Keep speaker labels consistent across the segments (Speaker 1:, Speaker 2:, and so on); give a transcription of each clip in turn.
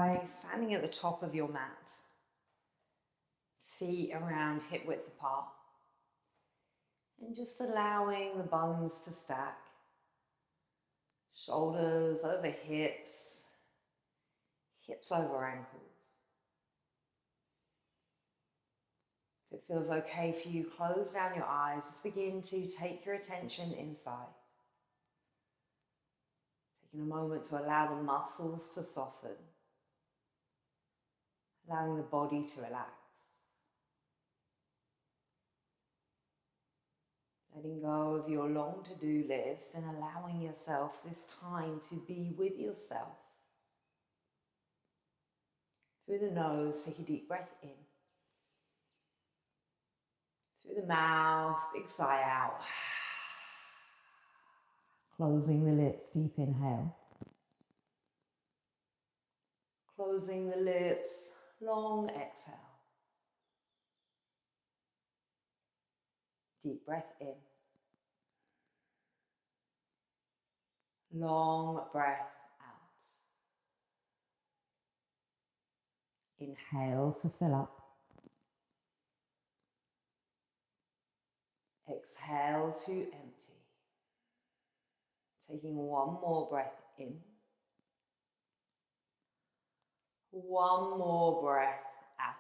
Speaker 1: by standing at the top of your mat, feet around hip width apart, and just allowing the bones to stack, shoulders over hips, hips over ankles. If it feels okay for you, close down your eyes. Just begin to take your attention inside. Taking a moment to allow the muscles to soften, allowing the body to relax. Letting go of your long to-do list and allowing yourself this time to be with yourself. Through the nose, take a deep breath in. Through the mouth, big sigh out. Closing the lips, deep inhale. Closing the lips, long exhale. Deep breath in. Long breath out. Inhale to fill up. Exhale to empty. Taking one more breath in. One more breath out.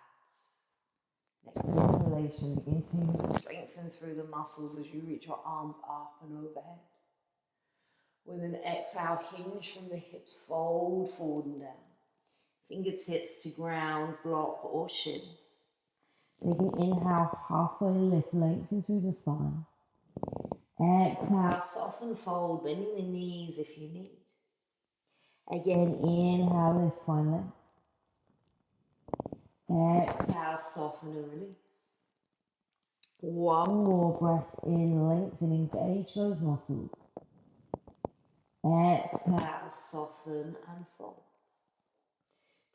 Speaker 1: Next inhalation, begin to strengthen through the muscles as you reach your arms up and overhead. With an exhale, hinge from the hips, fold forward and down. Fingertips to ground, block or shins. Take an inhale, halfway lift, lengthen through the spine. Exhale, soften, fold, bending the knees if you need. Again, inhale, lift, find length. Exhale, soften and release. One more breath in, lengthen, engage those muscles. Exhale, soften and fold.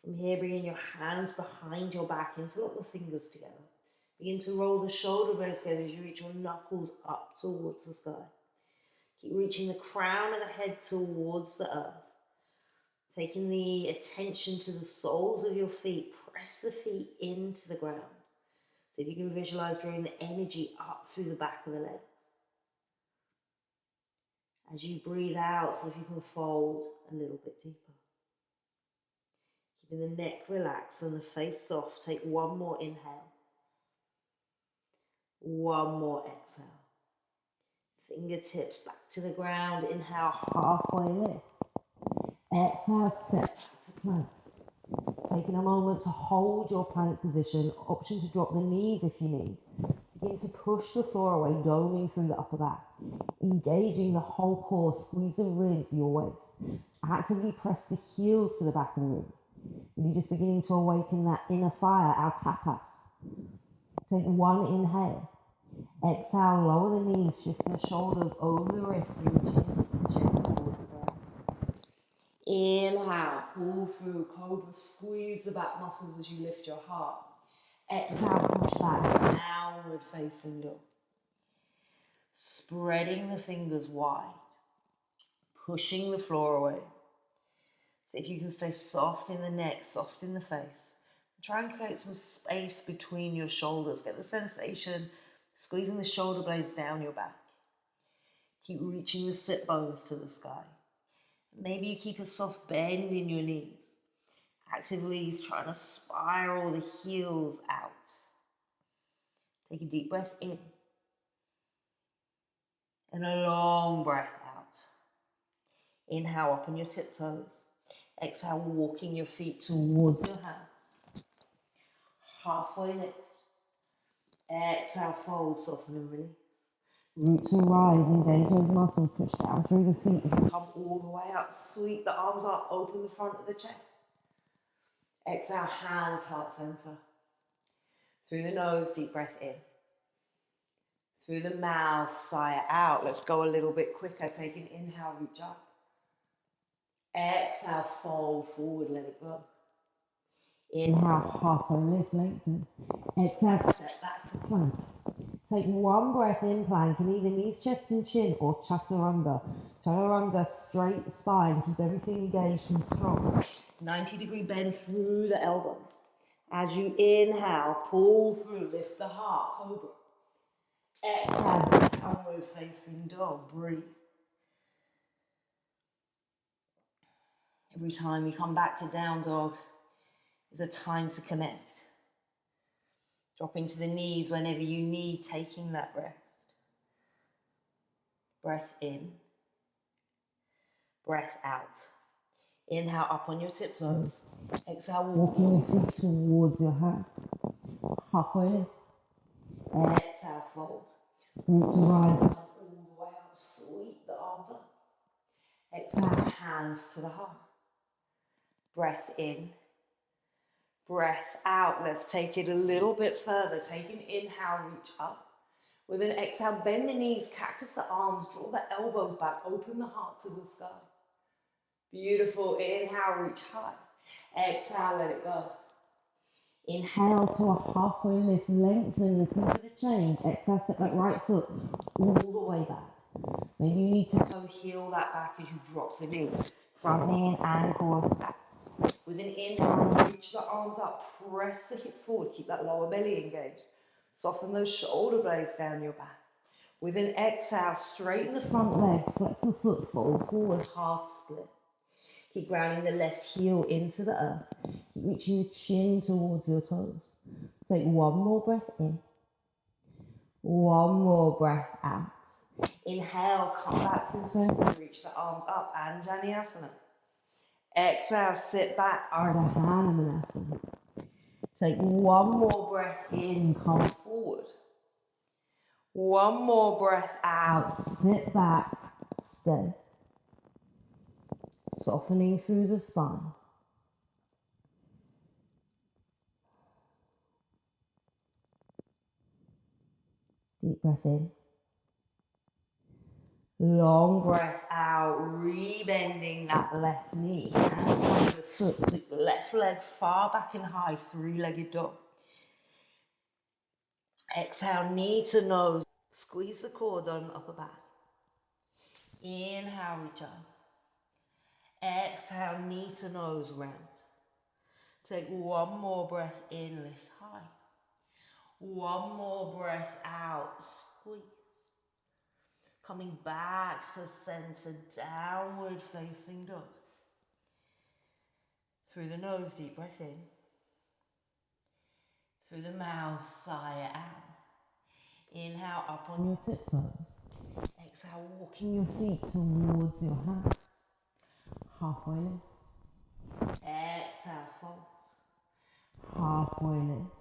Speaker 1: From here, bringing your hands behind your back, interlock the fingers together. Begin to roll the shoulder blades together as you reach your knuckles up towards the sky. Keep reaching the crown of the head towards the earth. Taking the attention to the soles of your feet, press the feet into the ground. So if you can visualize drawing the energy up through the back of the legs. As you breathe out, see if you can fold a little bit deeper. Keeping the neck relaxed and the face soft, take one more inhale. One more exhale. Fingertips back to the ground. Inhale, halfway lift. Exhale, step back to plank. Taking a moment to hold your plank position. Option to drop the knees if you need. Begin to push the floor away, doming through the upper back. Engaging the whole core, squeeze the ribs to your waist. Actively press the heels to the back of the room. Really just beginning to awaken that inner fire, our tapas. Take one inhale. Exhale, lower the knees, shift the shoulders over the wrists, reaching into the chest towards the ground. Inhale, pull through cobra, squeeze the back muscles as you lift your heart. Exhale, push back, downward facing dog. Spreading the fingers wide, pushing the floor away. So if you can stay soft in the neck, soft in the face. Try and create some space between your shoulders. Get the sensation, squeezing the shoulder blades down your back. Keep reaching the sit bones to the sky. Maybe you keep a soft bend in your knees. Actively trying to spiral the heels out. Take a deep breath in. And a long breath out. Inhale, up on your tiptoes. Exhale, walking your feet towards your hands. Halfway lift. Exhale, fold, soften and release. Root to rise, engage those muscles, push down through the feet. If you come all the way up, sweep the arms up, open the front of the chest. Exhale, hands, heart center. Through the nose, deep breath in. Through the mouth, sigh out. Let's go a little bit quicker. Take an inhale, reach up. Exhale, fold forward, let it go. Inhale, halfway lift, lengthen. Exhale, step back to plank. Take one breath in plank in either knees, chest and chin or chaturanga. Chaturanga, straight spine, keep everything engaged and strong. 90-degree bend through the elbows. As you inhale, pull through, lift the heart, cobra. Exhale, downward facing dog, breathe. Every time you come back to down dog, is a time to connect. Dropping to the knees whenever you need, taking that rest. Breath in, breath out. Inhale up on your tiptoes. Exhale, walking your feet towards your hands. Halfway lift. Exhale, fold. Root to rise, come all the way up. Sweep the arms up. Exhale, hands to the heart. Breath in, breath out. Let's take it a little bit further. Take an inhale, reach up. With an exhale, bend the knees, cactus the arms, draw the elbows back, open the heart to the sky. Beautiful. Inhale, reach high. Exhale, let it go. Inhale to a halfway lift, lengthen, listen to the change. Exhale, step that right foot all the way back. Maybe you need to toe heel that back as you drop the knee. Front knee and ankle are stacked. With an inhale, reach the arms up, press the hips forward, keep that lower belly engaged. Soften those shoulder blades down your back. With an exhale, straighten the front leg, flex the foot, fold forward, half split. Keep grounding the left heel into the earth. Keep reaching your chin towards your toes. Take one more breath in. One more breath out. Inhale, come back through center, reach the arms up, Anjaneyasana. Exhale, sit back, Ardha Hanumanasana. Take one more breath in, come forward. One more breath out, sit back, stay. Softening through the spine. Deep breath in. Long breath out, rebending that left knee. Hands on the foot, sweep the left leg far back and high, three-legged dog. Exhale, knee to nose. Squeeze the core down upper back. Inhale, reach up. Exhale, knee to nose, round. Take one more breath in, lift high. One more breath out, squeeze. Coming back to center, downward facing dog. Through the nose, deep breath in. Through the mouth, sigh it out. Inhale, up on your tiptoes. Exhale, walking your feet towards your hands. Halfway lift. Exhale, fold. Halfway lift.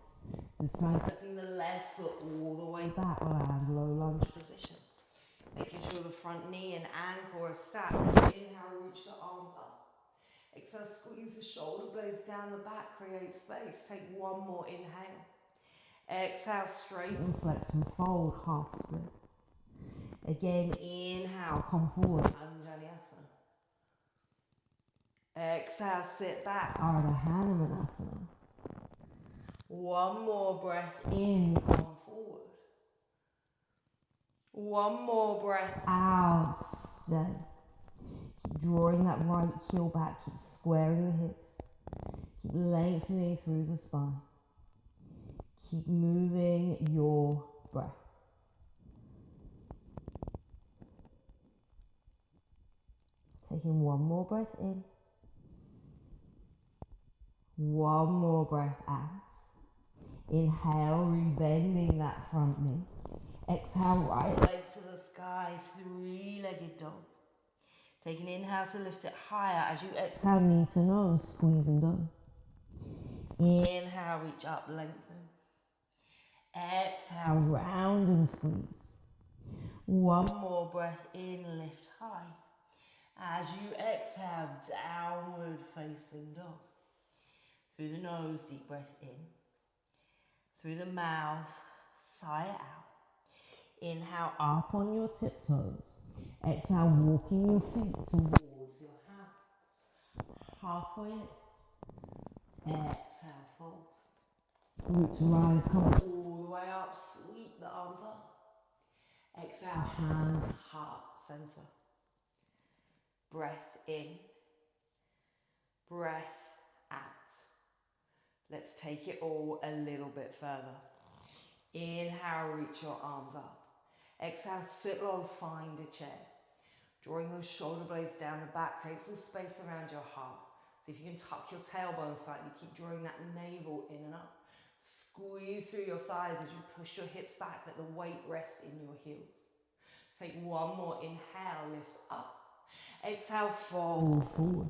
Speaker 1: This time stepping the left foot all the way back, land low lunge position. Making sure the front knee and ankle are stacked. Inhale, reach the arms up. Exhale, squeeze the shoulder blades down the back, create space. Take one more inhale. Exhale, straighten, flex and fold, half split. Again, inhale, come forward, Anjaneyasana. Exhale, sit back, Ardha Hanumanasana. One more breath in, come forward. One more breath out, stay. Keep drawing that right heel back, keep squaring the hips. Keep lengthening through the spine. Keep moving your breath. Taking one more breath in. One more breath out. Inhale, rebending that front knee. Exhale, right leg to the sky, three-legged dog. Take an inhale to lift it higher. As you exhale, knee to nose, squeeze and down. Inhale, reach up, lengthen. Exhale, round and squeeze. One more breath in, lift high. As you exhale, downward facing dog. Through the nose, deep breath in. Through the mouth, sigh it out. Inhale, up on your tiptoes. Exhale, walking your feet towards your hands. Halfway lift. Exhale, fold. Root to rise, come all the way up. Sweep the arms up. Exhale, hands, heart, center. Breath in, breath out. Let's take it all a little bit further. Inhale, reach your arms up. Exhale, sit low, find a chair. Drawing those shoulder blades down the back, create some space around your heart. See if you can tuck your tailbone slightly, keep drawing that navel in and up. Squeeze through your thighs as you push your hips back, let the weight rest in your heels. Take one more, inhale, lift up. Exhale, fold forward.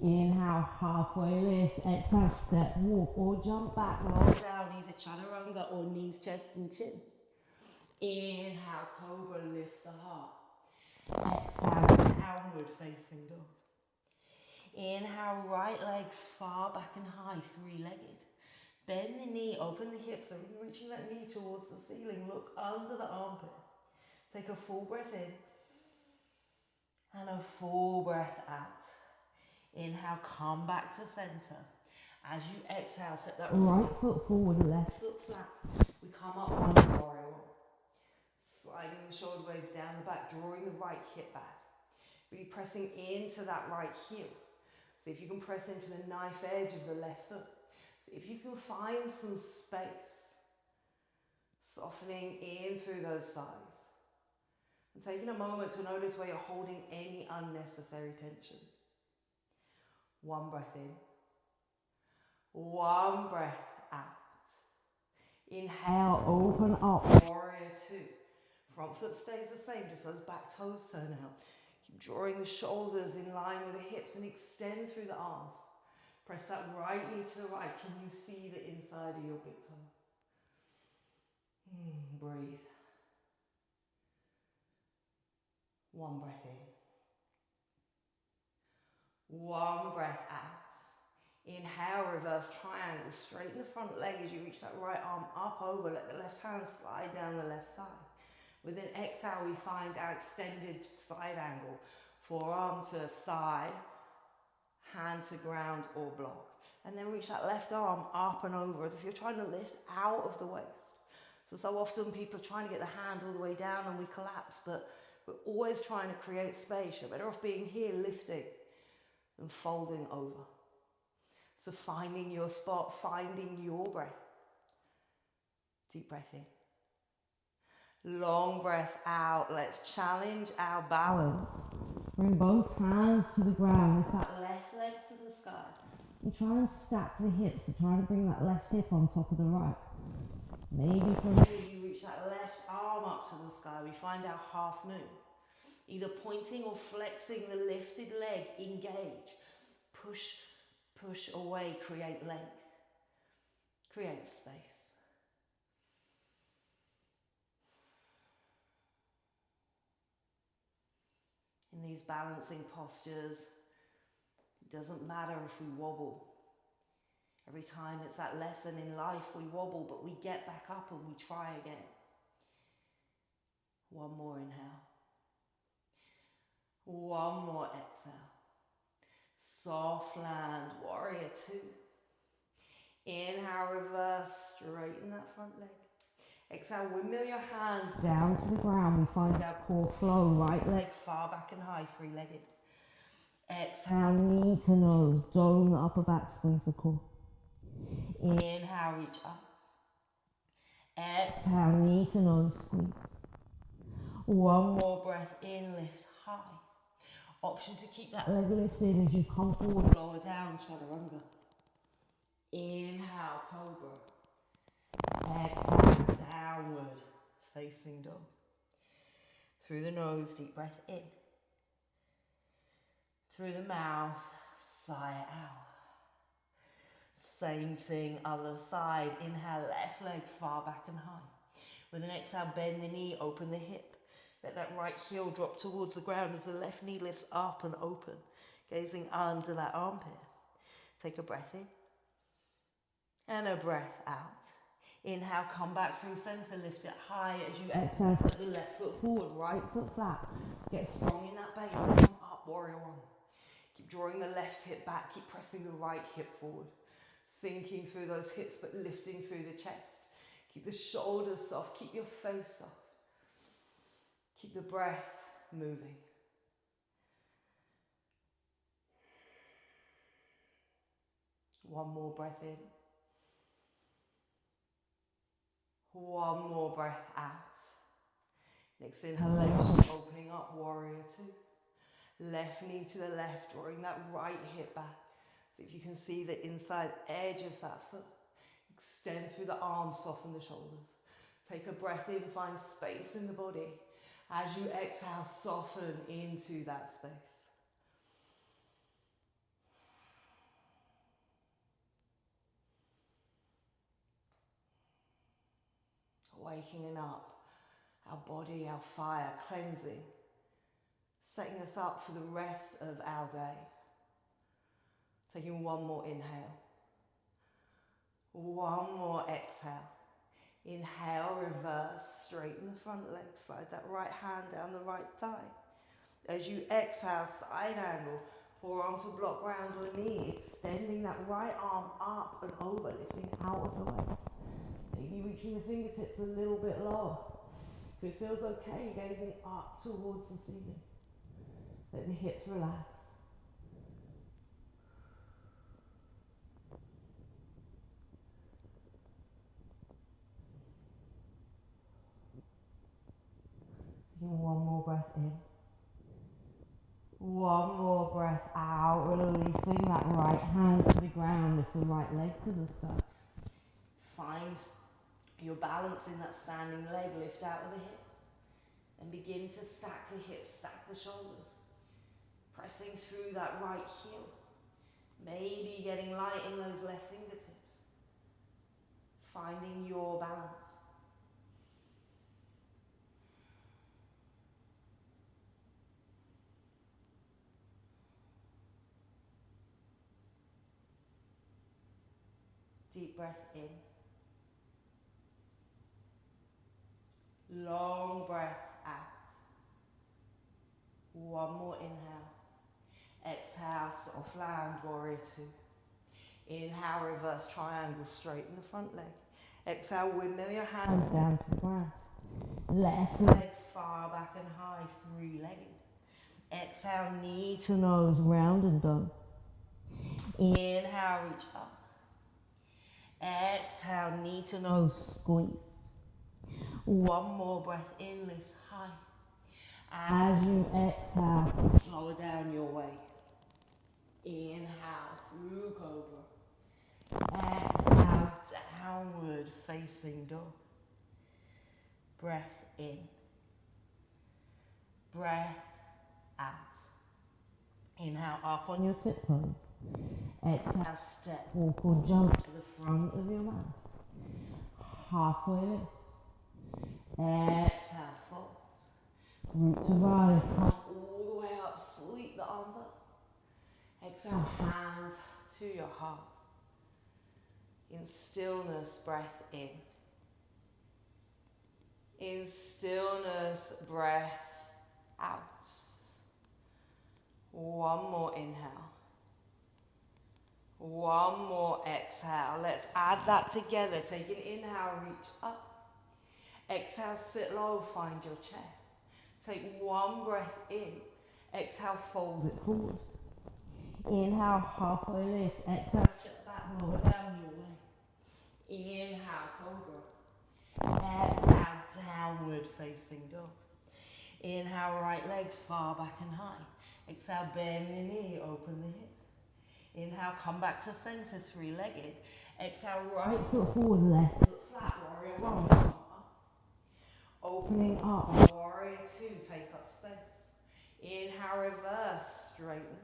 Speaker 1: Inhale, halfway lift. Exhale, step, walk or jump back, roll down, either chaturanga or knees, chest and chin. Inhale, cobra, lift the heart. Exhale, downward facing dog. Inhale, right leg far back and high, three-legged. Bend the knee, open the hips, so you're reaching that knee towards the ceiling. Look under the armpit. Take a full breath in and a full breath out. Inhale, come back to center. As you exhale, set that right foot forward, left foot flat. We come up on warrior one. Sliding the shoulder blades down the back, drawing the right hip back. Really pressing into that right heel. See if you can press into the knife edge of the left foot. See if you can find some space. Softening in through those thighs. And taking a moment to notice where you're holding any unnecessary tension. One breath in. One breath out. Inhale, open up, warrior two. Front foot stays the same, just those back toes turn out. Keep drawing the shoulders in line with the hips and extend through the arms. Press that right knee to the right. Can you see the inside of your big toe? Breathe. One breath in. One breath out. Inhale, reverse triangle. Straighten the front leg as you reach that right arm up over. Let the left hand slide down the left thigh. With an exhale, we find our extended side angle. Forearm to thigh, hand to ground or block. And then reach that left arm up and over as if you're trying to lift out of the waist. So often people are trying to get the hand all the way down and we collapse, but we're always trying to create space. You're better off being here, lifting, than folding over. So finding your spot, finding your breath. Deep breath in. Long breath out. Let's challenge our balance. Bring both hands to the ground. Lift that left leg to the sky. You try and stack the hips. So try to bring that left hip on top of the right. Maybe from here you reach that left arm up to the sky. We find our half moon. Either pointing or flexing the lifted leg, engage. Push away, create length. Create space. In these balancing postures, it doesn't matter if we wobble. Every time it's that lesson in life, we wobble, but we get back up and we try again. One more inhale. One more exhale. Soft land, warrior two. Inhale, reverse, straighten that front leg. Exhale, windmill your hands down to the ground. We find our core flow, right leg far back and high, three-legged. Exhale, knee to nose, dome the upper back, squeeze the core. Inhale, reach up. Exhale, knee to nose, squeeze. One more breath in, lift high. Option to keep that leg lifted as you come forward, lower down, chaturanga. Inhale, cobra. Exhale, downward facing dog. Through the nose, deep breath in. Through the mouth, sigh out. Same thing, other side. Inhale, left leg far back and high. With an exhale, bend the knee, open the hip. Let that right heel drop towards the ground as the left knee lifts up and open, gazing under that armpit. Take a breath in and a breath out. Inhale, come back through center, lift it high as you exhale, set the left foot forward, right foot flat. Get strong in that base and come up, warrior one. Keep drawing the left hip back, keep pressing the right hip forward. Sinking through those hips, but lifting through the chest. Keep the shoulders soft, keep your face soft. Keep the breath moving. One more breath in. One more breath out. Next inhalation, opening up, warrior two. Left knee to the left, drawing that right hip back. So if you can see the inside edge of that foot, extend through the arms, soften the shoulders. Take a breath in, find space in the body. As you exhale, soften into that space. Waking up, our body, our fire, cleansing, setting us up for the rest of our day. Taking one more inhale. One more exhale. Inhale, reverse, straighten the front leg, slide that right hand down the right thigh. As you exhale, side angle, forearm to block ground or knee, extending that right arm up and over, lifting out of the waist. Maybe reaching the fingertips a little bit lower. If it feels okay, gazing up towards the ceiling. Let the hips relax. Taking one more breath in. One more breath out, releasing that right hand to the ground, lift the right leg to the sky. Find your balance in that standing leg, lift out of the hip. And begin to stack the hips, stack the shoulders. Pressing through that right heel. Maybe getting light in those left fingertips. Finding your balance. Deep breath in. Long breath out. One more inhale. Exhale, soft land, warrior two. Inhale, reverse triangle, straighten the front leg. Exhale, windmill your hands down to the ground. Left leg far back and high, three-legged. Exhale, knee to nose, round and done. Inhale, reach up. Exhale, knee to nose, squeeze. One more breath in, lift high. As you exhale, lower down your weight. Inhale through cobra. Exhale, downward facing dog. Breath in. Breath out. Inhale up on your tiptoes. Exhale, step, walk or jump to the front of your mat. Halfway lift. Exhale, fold. Root to rise, come all the way up, sweep the arms up. Exhale, hands to your heart. In stillness, breath in. In stillness, breath out. One more inhale. One more exhale. Let's add that together. Take an inhale, reach up. Exhale, sit low, find your chair. Take one breath in. Exhale, fold it forward. Inhale, halfway lift. Exhale, step back, lower down your way. Inhale, cobra. Exhale, downward facing dog. Inhale, right leg far back and high. Exhale, bend the knee, open the hip. Inhale, come back to center, three-legged. Exhale, right foot forward, left foot flat, warrior one, come up. Opening up, warrior two, take up space. Inhale, reverse, straighten.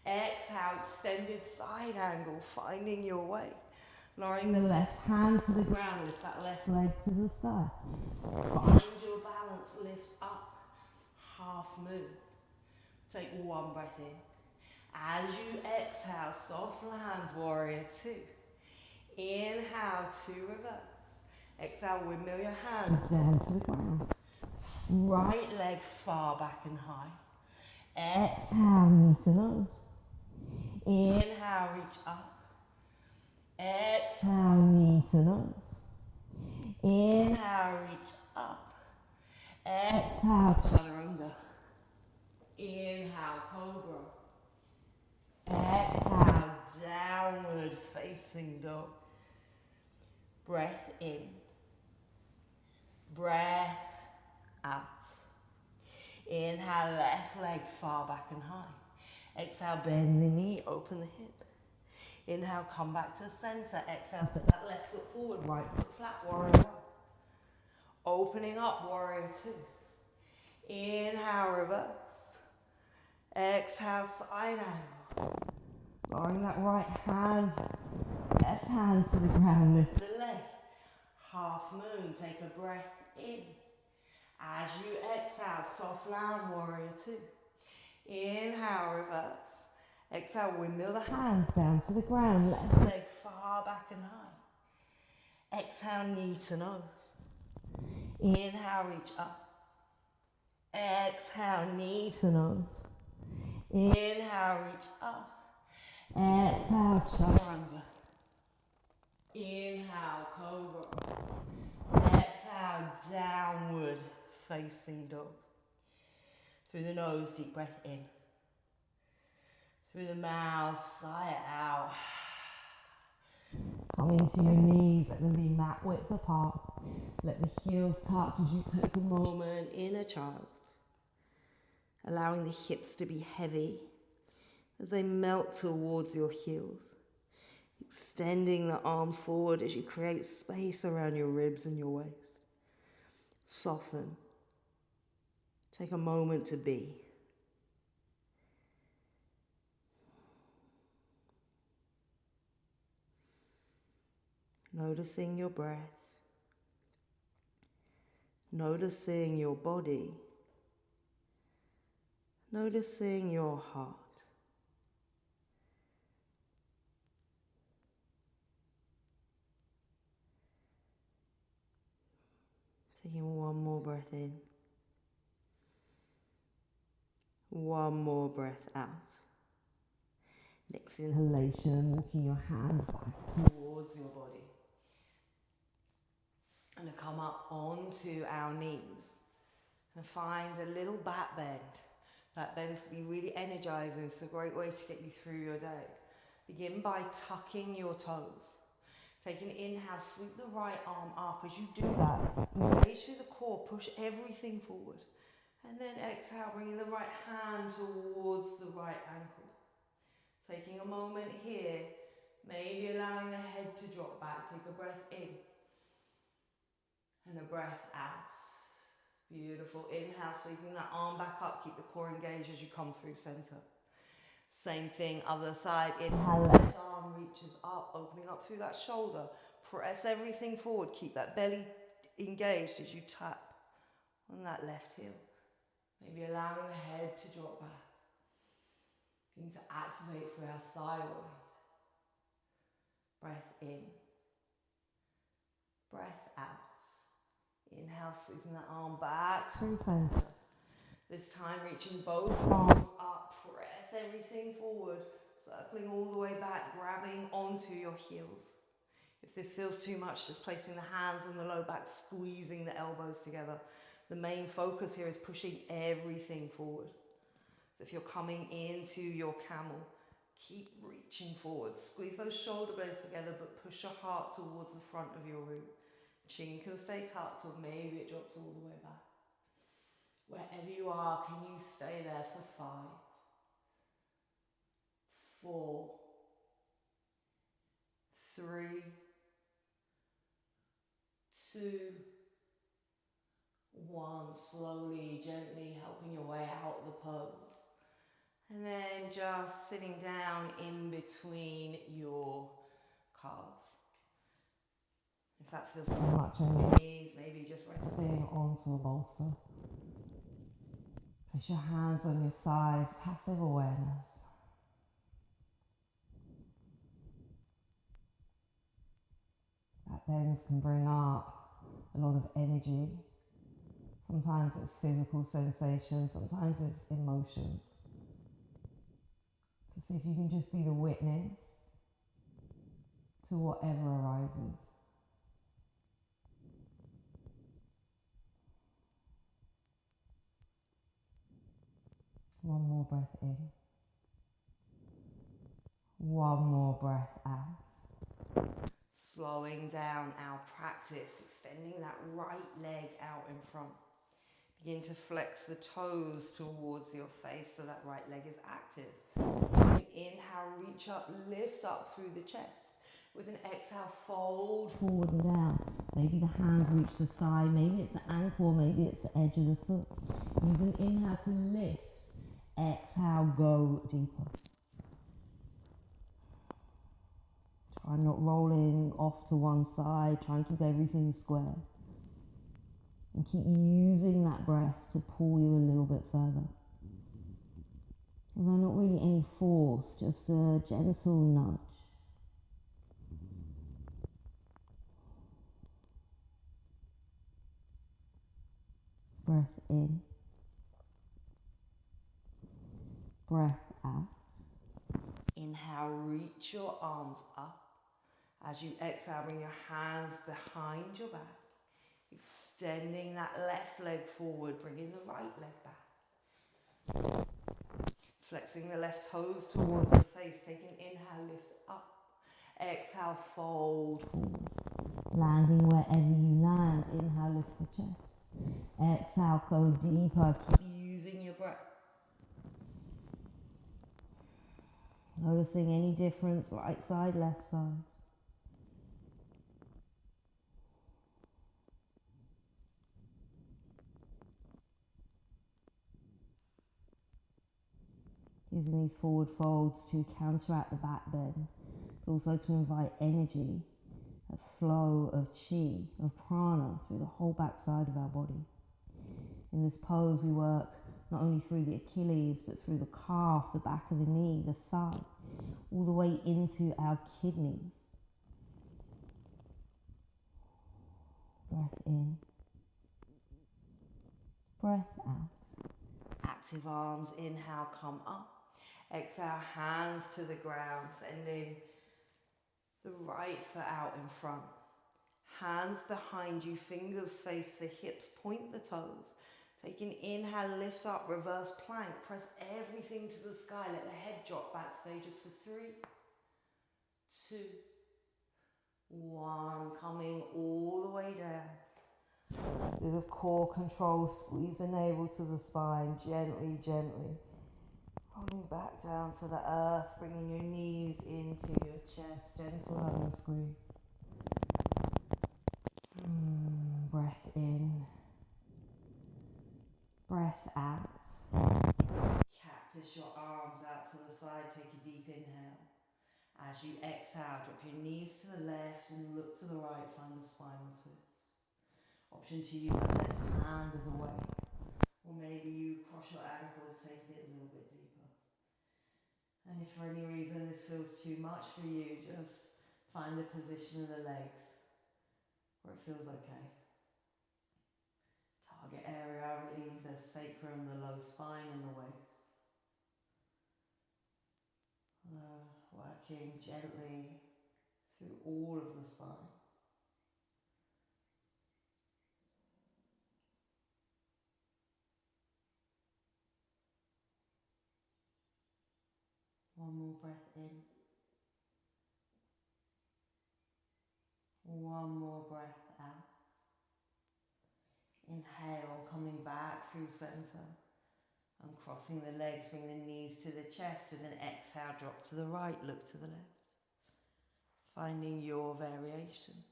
Speaker 1: Exhale, extended side angle, finding your way. Lowering the left hand to the ground, lift that left leg to the sky. Find your balance, lift up, half moon. Take one breath in. As you exhale, soft lands, warrior two. Inhale to reverse. Exhale, windmill your hands down to the ground. Right leg far back and high. Exhale, knee to nose. Inhale, reach up. Exhale, knee to nose. Inhale, reach up. Exhale, chaturanga. Inhale, cobra. Exhale, downward facing dog. Breath in. Breath out. Inhale, left leg far back and high. Exhale, bend the knee, open the hip. Inhale, come back to center. Exhale, put that left foot forward, right foot flat, warrior one. Opening up, warrior two. Inhale, reverse. Exhale, side angle. Lowering that right hand, left hand to the ground, lift the leg. Half moon, take a breath in. As you exhale, soft line, warrior two. Inhale, reverse. Exhale, windmill the hands down to the ground, left leg far back and high. Exhale, knee to nose. Inhale, reach up. Exhale, knee to nose. Inhale, reach up. Exhale, chaturanga. Inhale, cobra. Exhale, downward facing dog. Through the nose, deep breath in. Through the mouth, sigh it out. Come into your knees, let them be mat width apart. Let the heels touch as you take a moment, inner child. Allowing the hips to be heavy as they melt towards your heels. Extending the arms forward as you create space around your ribs and your waist. Soften. Take a moment to be. Noticing your breath. Noticing your body. Noticing your heart. Taking one more breath in. One more breath out. Next inhalation, walking your hand back towards your body. And to come up onto our knees and find a little back bend. That bend can be really energizing. It's a great way to get you through your day. Begin by tucking your toes. Take an inhale, sweep the right arm up. As you do that, engage through the core, push everything forward. And then exhale, bringing the right hand towards the right ankle. Taking a moment here, maybe allowing the head to drop back. Take a breath in and a breath out. Beautiful. Inhale, sweeping that arm back up. Keep the core engaged as you come through center. Same thing, other side. Inhale, left arm reaches up, opening up through that shoulder. Press everything forward. Keep that belly engaged as you tap on that left heel. Maybe allowing the head to drop back. Begin to activate through our thyroid. Breath in. Breath out. Inhale, sweeping that arm back through center. This time reaching both arms up, press everything forward, circling all the way back, grabbing onto your heels. If this feels too much, just placing the hands on the low back, squeezing the elbows together. The main focus here is pushing everything forward. So if you're coming into your camel, keep reaching forward. Squeeze those shoulder blades together, but push your heart towards the front of your root. Chin can stay tucked, or maybe it drops all the way back. Wherever you are, can you stay there for 5, 4, 3, 2, 1. Slowly, gently helping your way out of the pose. And then just sitting down in between your calves. If that feels too much on your knees, maybe just resting onto a bolster. Place your hands on your thighs, passive awareness. That bends can bring up a lot of energy. Sometimes it's physical sensations, sometimes it's emotions. So see if you can just be the witness to whatever arises. One more breath in. One more breath out. Slowing down our practice, extending that right leg out in front. Begin to flex the toes towards your face so that right leg is active. Inhale, reach up, lift up through the chest. With an exhale, fold forward and down. Maybe the hands reach the thigh, maybe it's the ankle, maybe it's the edge of the foot. Use an inhale to lift. Exhale, go deeper. Try not rolling off to one side. Try and keep everything square. And keep using that breath to pull you a little bit further. Although not really any force, just a gentle nudge. Breath in. Breath out. Inhale, reach your arms up. As you exhale, bring your hands behind your back. Extending that left leg forward, bringing the right leg back. Flexing the left toes towards the face. Take an inhale, lift up. Exhale, fold forward. Landing wherever you land. Inhale, lift the chest. Exhale, go deeper. Keep using your breath. Noticing any difference, right side, left side. Using these forward folds to counteract the back bend, but also to invite energy, a flow of chi, of prana through the whole back side of our body. In this pose we work not only through the Achilles, but through the calf, the back of the knee, the thigh, all the way into our kidneys. Breath in, breath out. Active arms, inhale, come up. Exhale, hands to the ground, sending the right foot out in front. Hands behind you, fingers face the hips, point the toes. Take an inhale, lift up, reverse plank. Press everything to the sky. Let the head drop back. Stay just for 3, 2, 1. Coming all the way down. Bit of core control. Squeeze the navel to the spine. Gently, gently. Rolling back down to the earth. Bringing your knees into your chest. Gentle hug and squeeze. Breath in. Breath out. Cactus your arms out to the side. Take a deep inhale. As you exhale, drop your knees to the left and look to the right. Find a spinal twist. Option to use the left hand as a weight. Or maybe you cross your ankles, taking it a little bit deeper. And if for any reason this feels too much for you, just find the position of the legs where it feels okay. Target area, really the sacrum, the low spine and the waist. Working gently through all of the spine. One more breath in. One more breath out. Inhale, coming back through center. Uncrossing the legs, bring the knees to the chest, and then exhale, drop to the right, look to the left. Finding your variation.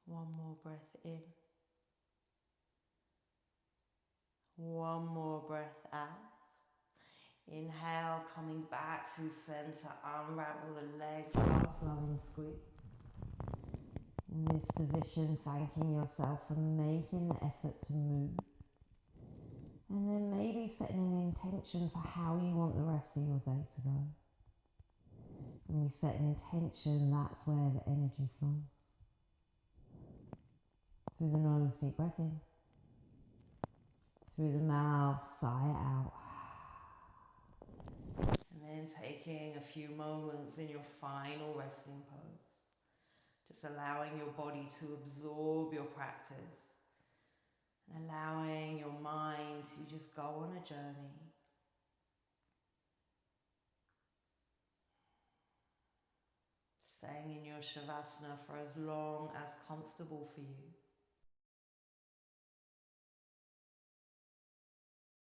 Speaker 1: One more breath in. One more breath out. Inhale, coming back through center, unravel the legs, last loving squeeze. In this position, thanking yourself for making the effort to move.
Speaker 2: And then maybe setting an intention for how you want the rest of your day to go. When we set an intention, that's where the energy flows. Through the nose, deep breath in. Through the mouth, sigh it out. And then taking a few moments in your final resting pose. Just allowing your body to absorb your practice. And allowing your mind to just go on a journey. Staying in your Shavasana for as long as comfortable for you.